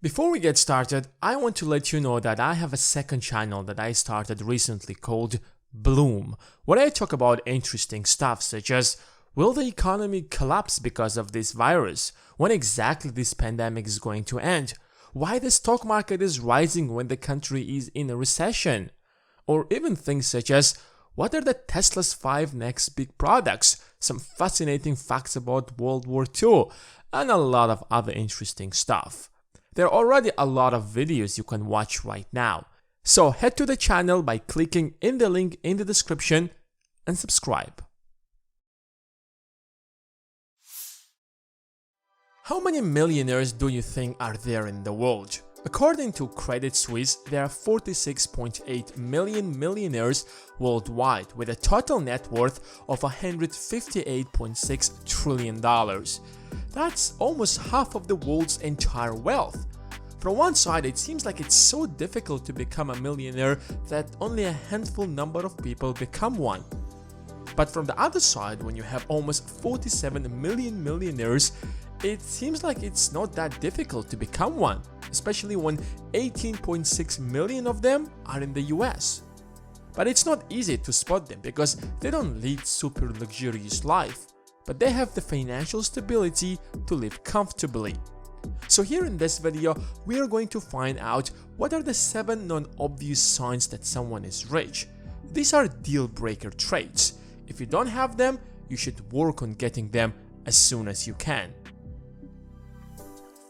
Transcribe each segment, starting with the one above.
Before we get started, I want to let you know that I have a second channel that I started recently called Bloom, where I talk about interesting stuff such as will the economy collapse because of this virus, when exactly this pandemic is going to end, why the stock market is rising when the country is in a recession, or even things such as what are the Tesla's 5 next big products, some fascinating facts about World War II, and a lot of other interesting stuff. There are already a lot of videos you can watch right now, so head to the channel by clicking in the link in the description and subscribe. How many millionaires do you think are there in the world? According to Credit Suisse, there are 46.8 million millionaires worldwide with a total net worth of $158.6 trillion. That's almost half of the world's entire wealth. From one side, it seems like it's so difficult to become a millionaire that only a handful number of people become one. But from the other side, when you have almost 47 million millionaires, it seems like it's not that difficult to become one, especially when 18.6 million of them are in the US. But it's not easy to spot them because they don't lead super luxurious life, but they have the financial stability to live comfortably. So here in this video, we are going to find out what are the 7 non-obvious signs that someone is rich. These are deal-breaker traits. If you don't have them, you should work on getting them as soon as you can.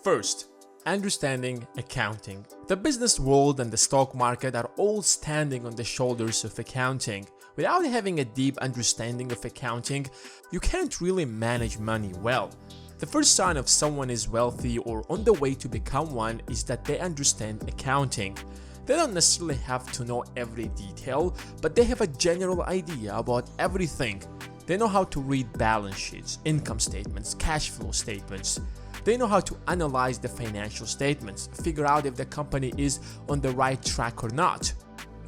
First, understanding accounting. The business world and the stock market are all standing on the shoulders of accounting. Without having a deep understanding of accounting, you can't really manage money well. The first sign of someone is wealthy or on the way to become one is that they understand accounting. They don't necessarily have to know every detail, but they have a general idea about everything. They know how to read balance sheets, income statements, cash flow statements. They know how to analyze the financial statements, figure out if the company is on the right track or not.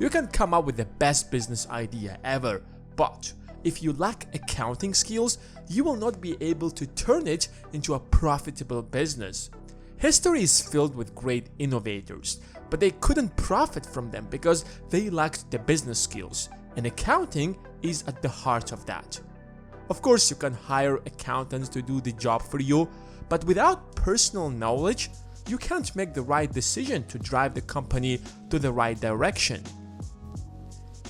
You can come up with the best business idea ever, but if you lack accounting skills, you will not be able to turn it into a profitable business. History is filled with great innovators, but they couldn't profit from them because they lacked the business skills, and accounting is at the heart of that. Of course, you can hire accountants to do the job for you, but without personal knowledge, you can't make the right decision to drive the company to the right direction.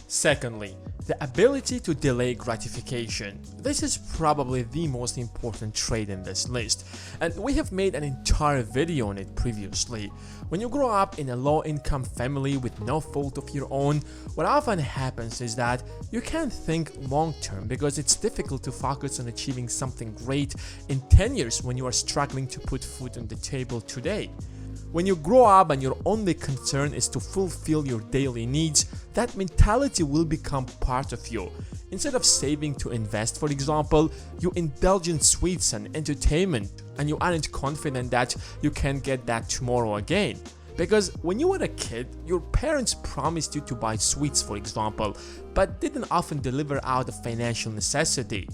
Secondly, the ability to delay gratification. This is probably the most important trait in this list, and we have made an entire video on it previously. When you grow up in a low-income family with no fault of your own, what often happens is that you can't think long-term because it's difficult to focus on achieving something great in 10 years when you are struggling to put food on the table today. When you grow up and your only concern is to fulfill your daily needs, that mentality will become part of you. Instead of saving to invest, for example, you indulge in sweets and entertainment, and you aren't confident that you can get that tomorrow again. Because when you were a kid, your parents promised you to buy sweets, for example, but didn't often deliver out of financial necessity.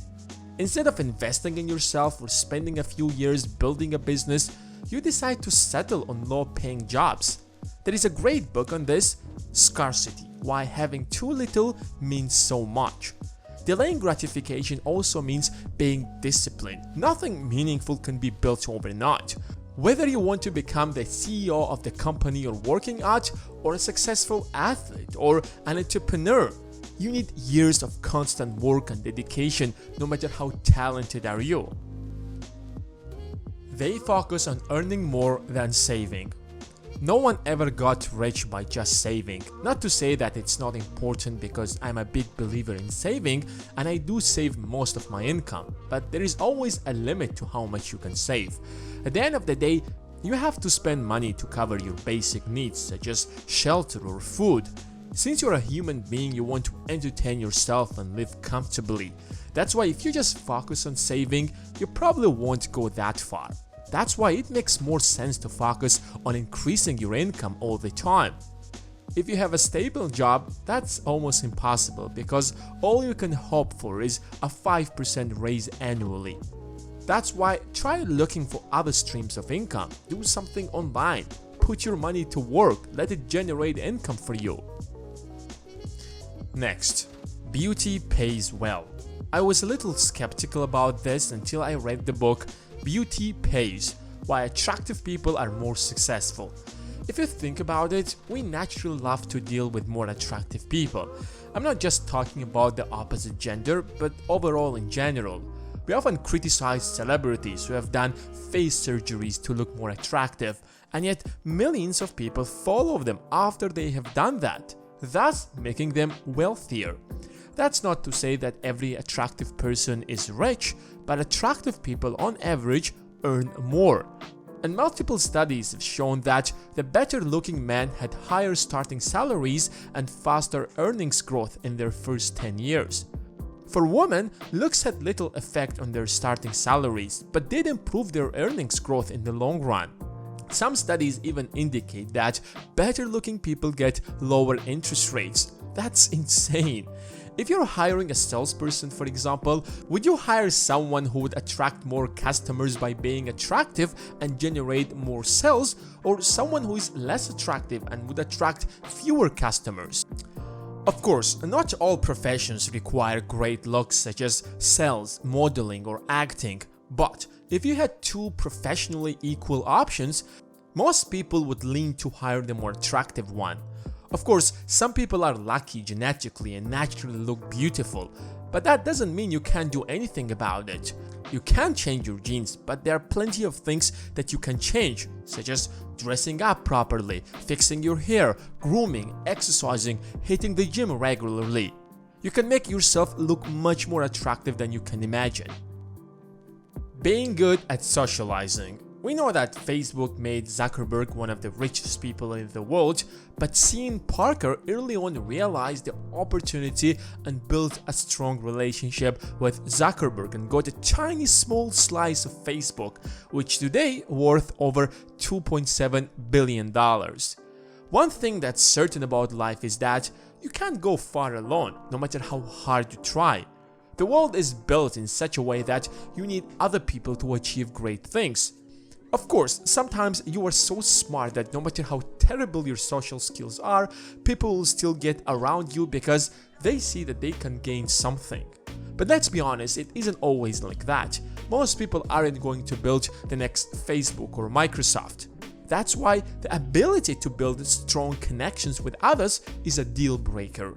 Instead of investing in yourself or spending a few years building a business, you decide to settle on low-paying jobs. There is a great book on this, Scarcity: Why Having Too Little Means So Much. Delaying gratification also means being disciplined. Nothing meaningful can be built overnight. Whether you want to become the CEO of the company you're working at, or a successful athlete, or an entrepreneur, you need years of constant work and dedication, no matter how talented are you. They focus on earning more than saving. No one ever got rich by just saving. Not to say that it's not important, because I'm a big believer in saving and I do save most of my income, but there is always a limit to how much you can save. At the end of the day, you have to spend money to cover your basic needs such as shelter or food. Since you're a human being, you want to entertain yourself and live comfortably. That's why if you just focus on saving, you probably won't go that far. That's why it makes more sense to focus on increasing your income all the time. If you have a stable job, that's almost impossible because all you can hope for is a 5% raise annually. That's why try looking for other streams of income. Do something online. put your money to work, let it generate income for you. Next, beauty pays well. I was a little skeptical about this until I read the book Beauty Pays: Why Attractive People Are More Successful. If you think about it, we naturally love to deal with more attractive people. I'm not just talking about the opposite gender, but overall in general. We often criticize celebrities who have done face surgeries to look more attractive, and yet millions of people follow them after they have done that, thus making them wealthier. That's not to say that every attractive person is rich, but attractive people on average earn more. And multiple studies have shown that the better looking men had higher starting salaries and faster earnings growth in their first 10 years. For women, looks had little effect on their starting salaries, but did improve their earnings growth in the long run. Some studies even indicate that better looking people get lower interest rates. That's insane. If you're hiring a salesperson, for example, would you hire someone who would attract more customers by being attractive and generate more sales, or someone who is less attractive and would attract fewer customers? Of course, not all professions require great looks such as sales, modeling, or acting, but if you had two professionally equal options, most people would lean to hire the more attractive one. Of course, some people are lucky genetically and naturally look beautiful, but that doesn't mean you can't do anything about it. You can change your genes, but there are plenty of things that you can change, such as dressing up properly, fixing your hair, grooming, exercising, hitting the gym regularly. You can make yourself look much more attractive than you can imagine. Being good at socializing. We know that Facebook made Zuckerberg one of the richest people in the world, but seeing Parker early on realized the opportunity and built a strong relationship with Zuckerberg and got a tiny small slice of Facebook, which today worth over $2.7 billion. One thing that's certain about life is that you can't go far alone, no matter how hard you try. The world is built in such a way that you need other people to achieve great things. Of course, sometimes you are so smart that no matter how terrible your social skills are, people will still get around you because they see that they can gain something. But let's be honest, it isn't always like that. Most people aren't going to build the next Facebook or Microsoft. That's why the ability to build strong connections with others is a deal breaker.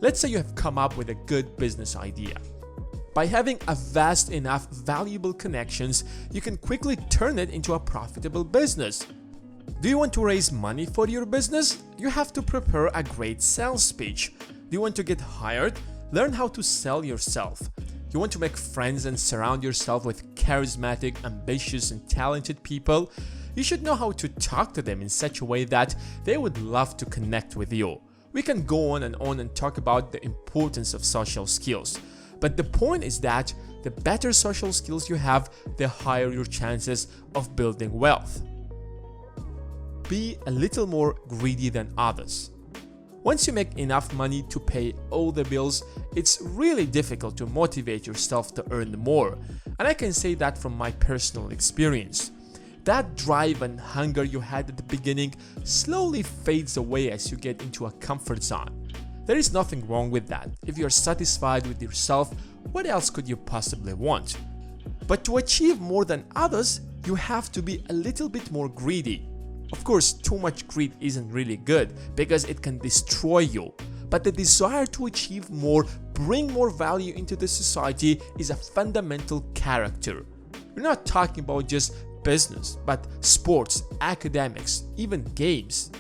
Let's say you have come up with a good business idea. By having a vast enough valuable connections, you can quickly turn it into a profitable business. Do you want to raise money for your business? You have to prepare a great sales speech. Do you want to get hired? Learn how to sell yourself. You want to make friends and surround yourself with charismatic, ambitious, and talented people? You should know how to talk to them in such a way that they would love to connect with you. We can go on and talk about the importance of social skills. But the point is that the better social skills you have, the higher your chances of building wealth. Be a little more greedy than others. Once you make enough money to pay all the bills, it's really difficult to motivate yourself to earn more. And I can say that from my personal experience. That drive and hunger you had at the beginning slowly fades away as you get into a comfort zone. There is nothing wrong with that. If you are satisfied with yourself, what else could you possibly want? But to achieve more than others, you have to be a little bit more greedy. Of course, too much greed isn't really good because it can destroy you. But the desire to achieve more, bring more value into the society is a fundamental character. We're not talking about just business, but sports, academics, even games.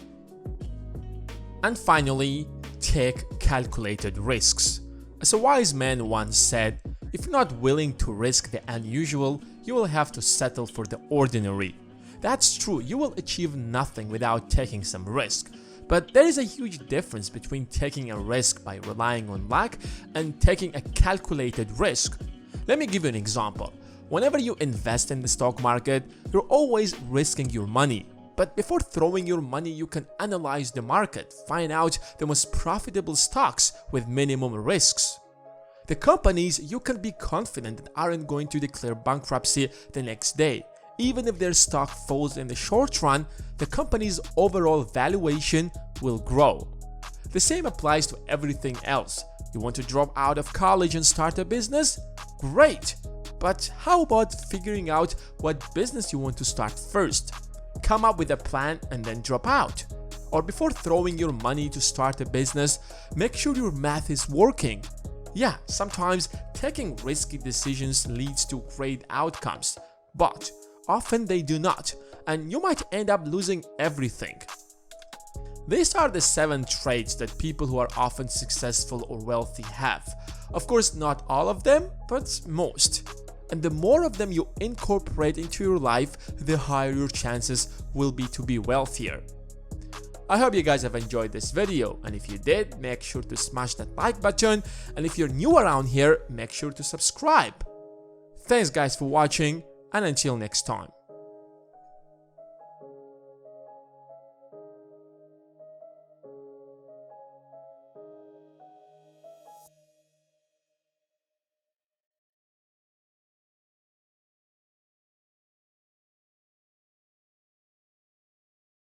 And finally, take calculated risks. As a wise man once said, if you're not willing to risk the unusual, you will have to settle for the ordinary. That's true, you will achieve nothing without taking some risk. But there is a huge difference between taking a risk by relying on luck and taking a calculated risk. Let me give you an example. Whenever you invest in the stock market, you're always risking your money. But before throwing your money, you can analyze the market, find out the most profitable stocks with minimum risks. The companies you can be confident that aren't going to declare bankruptcy the next day. even if their stock falls in the short run, the company's overall valuation will grow. The same applies to everything else. You want to drop out of college and start a business? Great! But how about figuring out what business you want to start first? Come up with a plan and then drop out. Or before throwing your money to start a business, make sure your math is working. Yeah, sometimes taking risky decisions leads to great outcomes, but often they do not, and you might end up losing everything. These are the 7 traits that people who are often successful or wealthy have. Of course, not all of them, but most. And the more of them you incorporate into your life, the higher your chances will be to be wealthier. I hope you guys have enjoyed this video, and if you did, make sure to smash that like button, and if you're new around here, make sure to subscribe. Thanks guys for watching, and until next time.